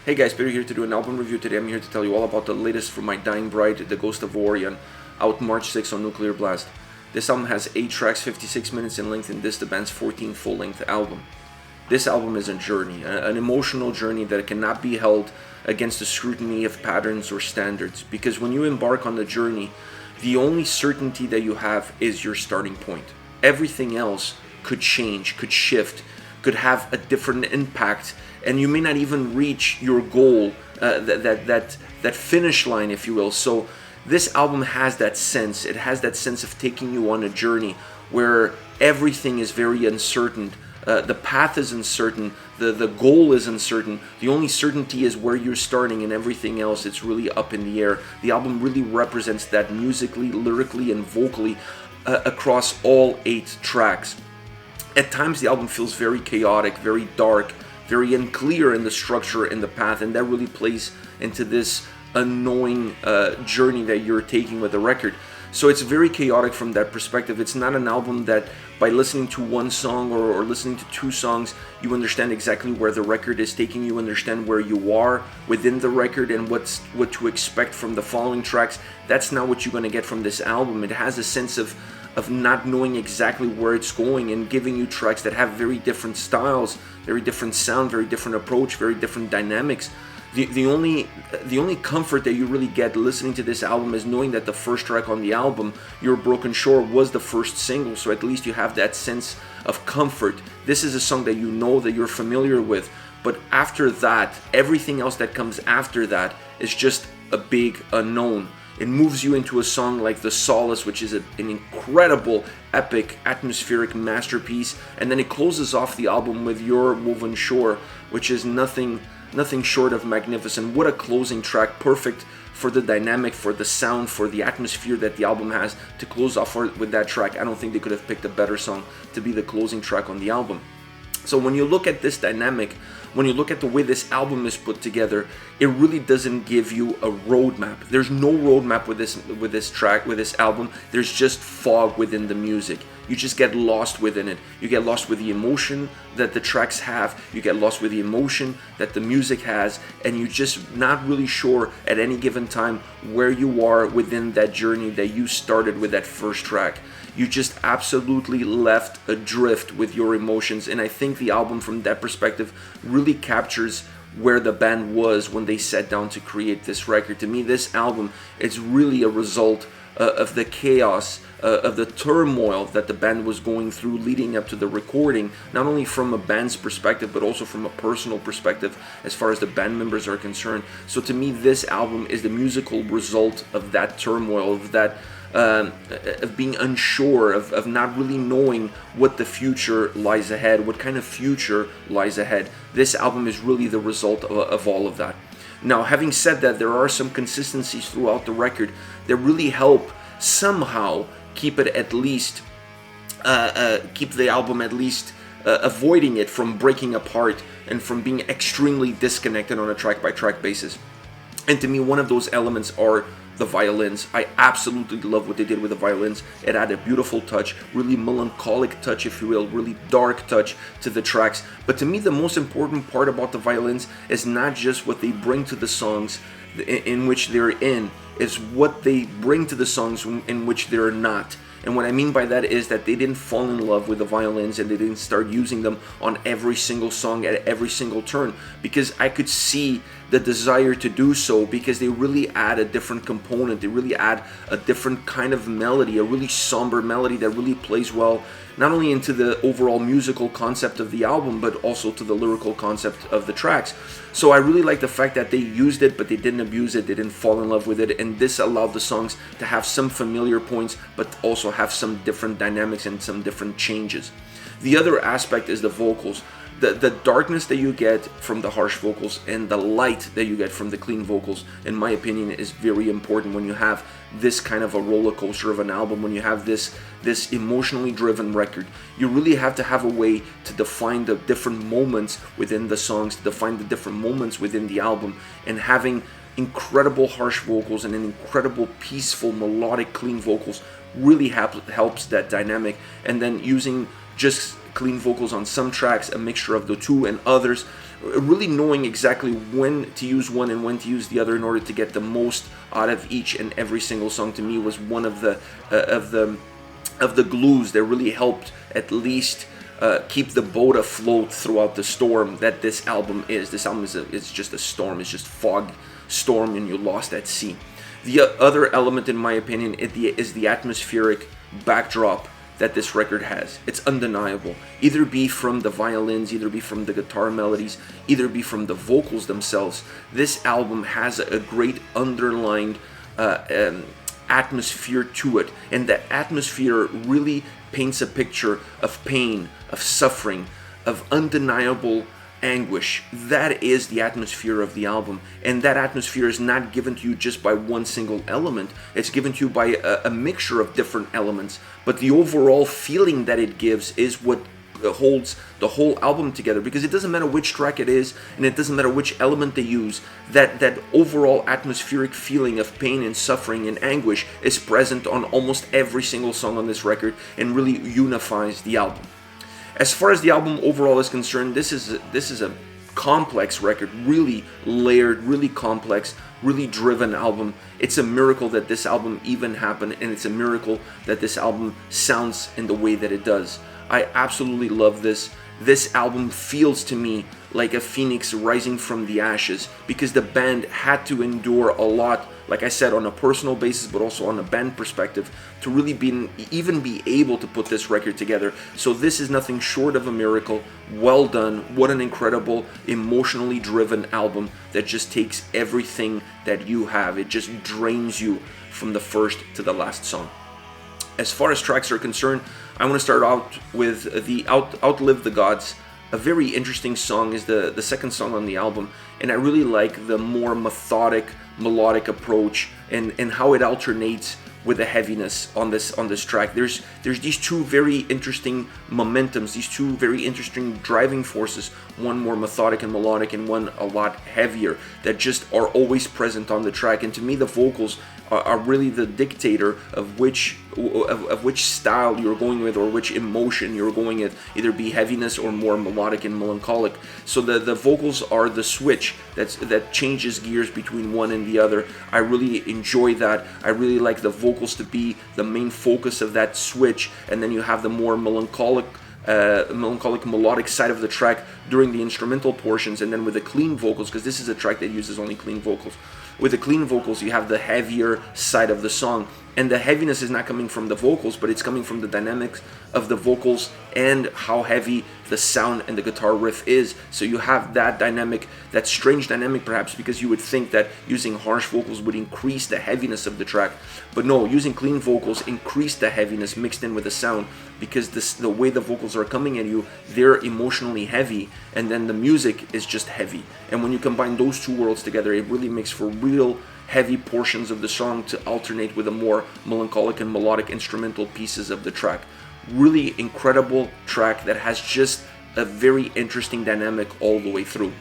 Hey guys, Peter here to do an album review today. I'm here to tell you all about the latest from my dying bride, The Ghost of Orion, out March 6 on Nuclear Blast. This album has 8 tracks, 56 minutes in length, and this the band's 14th full-length album. This album is a journey, an emotional journey that cannot be held against the scrutiny of patterns or standards, because when you embark on the journey, the only certainty that you have is your starting point. Everything else could change, could shift, could have a different impact, and you may not even reach your goal, that finish line, if you will. So this album has that sense. It has that sense of taking you on a journey where everything is very uncertain. The path is uncertain, the goal is uncertain, the only certainty is where you're starting, and everything else, it's really up in the air. The album really represents that musically, lyrically, and vocally across all 8 tracks. At times the album feels very chaotic, very dark, very unclear in the structure and the path, and that really plays into this unknowing journey that you're taking with the record. So it's very chaotic from that perspective. It's not an album that by listening to one song or listening to 2 songs, you understand exactly where the record is taking you, understand where you are within the record and what to expect from the following tracks. That's not what you're going to get from this album. It has a sense of not knowing exactly where it's going and giving you tracks that have very different styles, very different sound, very different approach, very different dynamics. The only comfort that you really get listening to this album is knowing that the first track on the album, Your Broken Shore, was the first single, so at least you have that sense of comfort. This is a song that you know, that you're familiar with, but after that, everything else that comes after that is just a big unknown. It moves you into a song like The Solace, which is an incredible, epic, atmospheric masterpiece, and then it closes off the album with Youre Woven Shore, which is nothing short of magnificent. What a closing track, perfect for the dynamic, for the sound, for the atmosphere that the album has to close off with that track. I don't think they could have picked a better song to be the closing track on the album. So when you look at this dynamic, when you look at the way this album is put together, it really doesn't give you a roadmap. There's no roadmap with this album. There's just fog within the music. You just get lost within it. You get lost with the emotion that the tracks have. You get lost with the emotion that the music has, and you're just not really sure at any given time where you are within that journey that you started with that first track. You just absolutely left adrift with your emotions, and I think the album from that perspective really captures where the band was when they sat down to create this record. To me, this album is really a result of the chaos, of the turmoil that the band was going through leading up to the recording, not only from a band's perspective, but also from a personal perspective as far as the band members are concerned. So to me, this album is the musical result of that turmoil, of that of being unsure, of not really knowing what the future lies ahead, what kind of future lies ahead. This album is really the result of all of that. Now, having said that, there are some consistencies throughout the record that really help somehow keep it at least, keep the album at least avoiding it from breaking apart and from being extremely disconnected on a track-by-track basis. And to me, one of those elements are the violins. I absolutely love what they did with the violins. It had a beautiful touch, really melancholic touch, if you will, really dark touch to the tracks. But to me, the most important part about the violins is not just what they bring to the songs in which they're in, it's what they bring to the songs in which they're not. And what I mean by that is that they didn't fall in love with the violins and they didn't start using them on every single song at every single turn, because I could see the desire to do so, because they really add a different component. They really add a different kind of melody, a really somber melody that really plays well not only into the overall musical concept of the album, but also to the lyrical concept of the tracks. So I really like the fact that they used it, but they didn't abuse it, they didn't fall in love with it, and this allowed the songs to have some familiar points, but also have some different dynamics and some different changes. The other aspect is the vocals. The darkness that you get from the harsh vocals and the light that you get from the clean vocals, in my opinion, is very important when you have this kind of a roller coaster of an album, when you have this emotionally driven record. You really have to have a way to define the different moments within the songs, to define the different moments within the album, and having incredible harsh vocals and an incredible peaceful melodic clean vocals really helps that dynamic. And then using just clean vocals on some tracks, a mixture of the two and others. Really knowing exactly when to use one and when to use the other in order to get the most out of each and every single song, to me was one of the glues that really helped at least keep the boat afloat throughout the storm that this album is. This album is just a storm. It's just fog storm and you're lost at sea. The other element, in my opinion, is the atmospheric backdrop that this record has. It's undeniable. Either be from the violins, either be from the guitar melodies, either be from the vocals themselves. This album has a great underlined atmosphere to it, and that atmosphere really paints a picture of pain, of suffering, of undeniable anguish. That is the atmosphere of the album, and that atmosphere is not given to you just by one single element. It's given to you by a mixture of different elements, but the overall feeling that it gives is what holds the whole album together, because it doesn't matter which track it is and it doesn't matter which element they use, that overall atmospheric feeling of pain and suffering and anguish is present on almost every single song on this record and really unifies the album. As far as the album overall is concerned, this is a complex record, really layered, really complex, really driven album. It's a miracle that this album even happened, and it's a miracle that this album sounds in the way that it does. I absolutely love this. This album feels to me like a phoenix rising from the ashes, because the band had to endure a lot, like I said, on a personal basis, but also on a band perspective, to really even be able to put this record together. So this is nothing short of a miracle. Well done. What an incredible, emotionally driven album that just takes everything that you have. It just drains you from the first to the last song. As far as tracks are concerned, I want to start out with the Outlive the Gods. A very interesting song is the second song on the album, and I really like the more methodic, melodic approach and how it alternates with the heaviness on this track. There's these two very interesting momentums, these two very interesting driving forces, one more methodic and melodic and one a lot heavier, that just are always present on the track. And to me, the vocals are really the dictator of which style you're going with, or which emotion you're going with, either be heaviness or more melodic and melancholic. So the vocals are the switch that changes gears between one and the other. I really enjoy that. I really like the vocals to be the main focus of that switch, and then you have the more melancholic melodic side of the track during the instrumental portions, and then with the clean vocals, because this is a track that uses only clean vocals. With the clean vocals, you have the heavier side of the song, and the heaviness is not coming from the vocals, but it's coming from the dynamics of the vocals and how heavy the sound and the guitar riff is. So you have that dynamic, that strange dynamic perhaps, because you would think that using harsh vocals would increase the heaviness of the track, but no, using clean vocals increase the heaviness mixed in with the sound, because the way the vocals are coming at you, they're emotionally heavy, and then the music is just heavy. And when you combine those two worlds together, it really makes for real heavy portions of the song to alternate with the more melancholic and melodic instrumental pieces of the track. Really incredible track that has just a very interesting dynamic all the way through.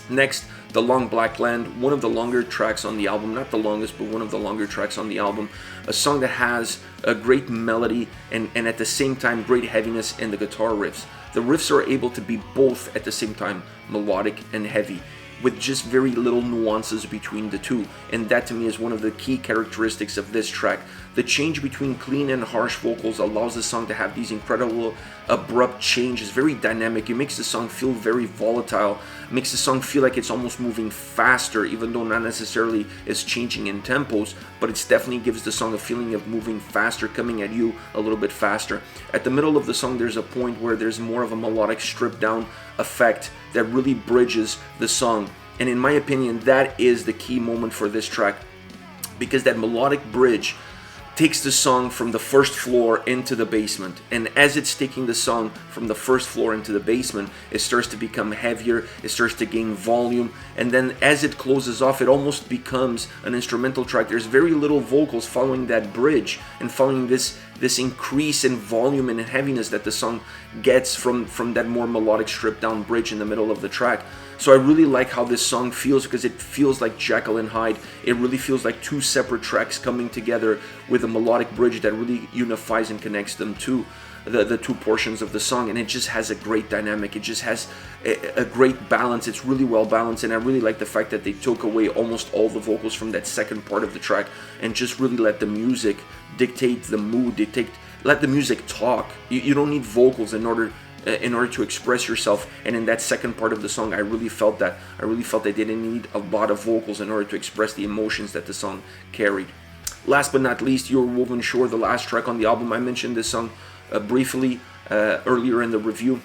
Next, the Long Blackland, one of the longer tracks on the album, not the longest, but one of the longer tracks on the album. A song that has a great melody and at the same time great heaviness in the guitar riffs. The riffs are able to be both at the same time melodic and heavy, with just very little nuances between the two, and that to me is one of the key characteristics of this track. The change between clean and harsh vocals allows the song to have these incredible abrupt changes, very dynamic. It makes the song feel very volatile, makes the song feel like it's almost moving faster, even though not necessarily it's changing in tempos, but it definitely gives the song a feeling of moving faster, coming at you a little bit faster. At the middle of the song, there's a point where there's more of a melodic stripped down effect that really bridges the song, and in my opinion, that is the key moment for this track, because that melodic bridge takes the song from the first floor into the basement, and as it's taking the song from the first floor into the basement, it starts to become heavier, it starts to gain volume, and then as it closes off, it almost becomes an instrumental track. There's very little vocals following that bridge and following this increase in volume and heaviness that the song gets from that more melodic stripped down bridge in the middle of the track. So I really like how this song feels, because it feels like Jekyll and Hyde. It really feels like two separate tracks coming together with a melodic bridge that really unifies and connects them to the two portions of the song, and it just has a great dynamic. It just has a great balance. It's really well balanced, and I really like the fact that they took away almost all the vocals from that second part of the track and just really let the music dictate the mood, let the music talk. You don't need vocals in order to express yourself, and in that second part of the song I really felt that. I really felt they didn't need a lot of vocals in order to express the emotions that the song carried. Last but not least, Youre Woven Shore, the last track on the album. I mentioned this song briefly earlier in the review.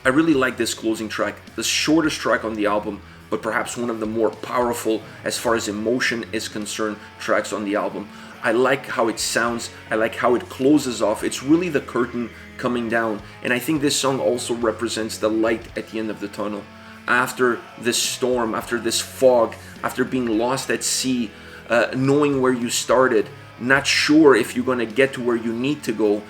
I really like this closing track, the shortest track on the album, but perhaps one of the more powerful as far as emotion is concerned tracks on the album. I like how it sounds, I like how it closes off. It's really the curtain coming down, and I think this song also represents the light at the end of the tunnel. After this storm, after this fog, after being lost at sea, knowing where you started, not sure if you're going to get to where you need to go,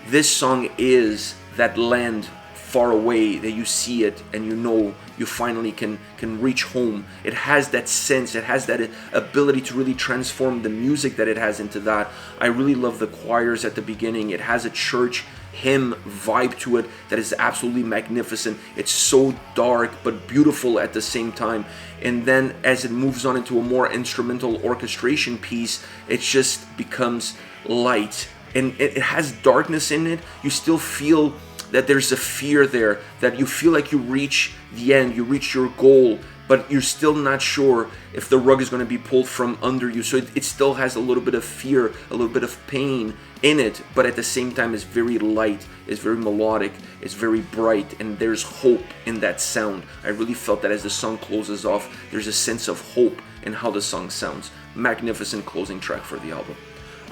this song is that land far away that you see it and you know you finally can reach home. It has that sense, it has that ability to really transform the music that it has into that. I really love the choirs at the beginning. It has a church hymn vibe to it that is absolutely magnificent. It's so dark but beautiful at the same time. And then as it moves on into a more instrumental orchestration piece, it just becomes light. And it has darkness in it. You still feel that there's a fear there, that you feel like you reach the end, you reach your goal, but you're still not sure if the rug is going to be pulled from under you. So it still has a little bit of fear, a little bit of pain in it, but at the same time it's very light, it's very melodic, it's very bright, and there's hope in that sound. I really felt that as the song closes off, there's a sense of hope in how the song sounds. Magnificent closing track for the album.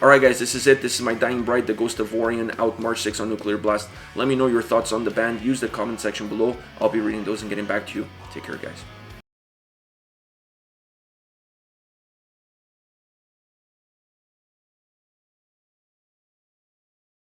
Alright guys, this is it. This is my Dying Bride, the Ghost of Orion, out March 6th on Nuclear Blast. Let me know your thoughts on the band. Use the comment section below. I'll be reading those and getting back to you. Take care, guys.